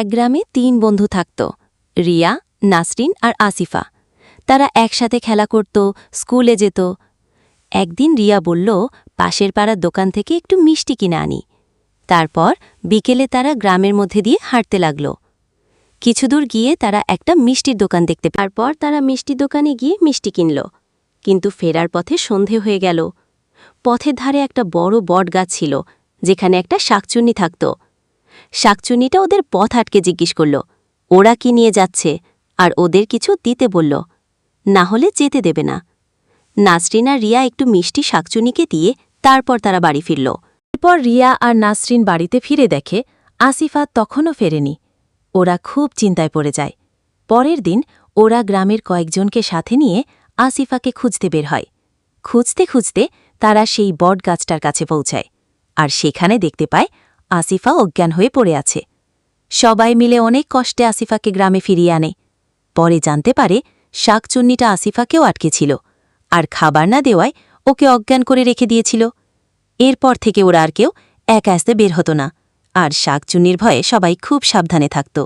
এক গ্রামে ৩ বন্ধু থাকত, রিয়া, নাসরিন আর আসিফা। তারা একসাথে খেলা করত, স্কুলে যেত। একদিন রিয়া বলল, পাশের পাড়ার দোকান থেকে একটু মিষ্টি কিনে আনি। তারপর বিকেলে তারা গ্রামের মধ্যে দিয়ে হাঁটতে লাগল। কিছুদূর গিয়ে তারা একটা মিষ্টির দোকান দেখতে পায়। তারপর তারা মিষ্টির দোকানে গিয়ে মিষ্টি কিনল। কিন্তু ফেরার পথে সন্ধে হয়ে গেল। পথের ধারে একটা বড় বটগাছ ছিল, যেখানে একটা শাকচুন্নি থাকত। শাকচুন্নিটা ওদের পথ আটকে জিজ্ঞেস করল ওরা কি নিয়ে যাচ্ছে, আর ওদের কিছু দিতে বলল, না হলে যেতে দেবে না। নাসরিন আর রিয়া একটু মিষ্টি শাকচুন্নিকে দিয়ে তারপর তারা বাড়ি ফিরল। এরপর রিয়া আর নাসরিন বাড়িতে ফিরে দেখে আসিফা তখনও ফেরেনি। ওরা খুব চিন্তায় পড়ে যায়। পরের দিন ওরা গ্রামের কয়েকজনকে সাথে নিয়ে আসিফাকে খুঁজতে বের হয়। খুঁজতে খুঁজতে তারা সেই বটগাছটার কাছে পৌঁছায়, আর সেখানে দেখতে পায় আসিফা অজ্ঞান হয়ে পড়ে আছে। সবাই মিলে অনেক কষ্টে আসিফাকে গ্রামে ফিরিয়ে আনে। পরে জানতে পারে শাকচুন্নিটা আসিফাকেও আটকেছিল, আর খাবার না দেওয়ায় ওকে অজ্ঞান করে রেখে দিয়েছিল। এরপর থেকে ওরা আর কেউ একা আসতে বের হতো না, আর শাকচুন্নির ভয়ে সবাই খুব সাবধানে থাকত।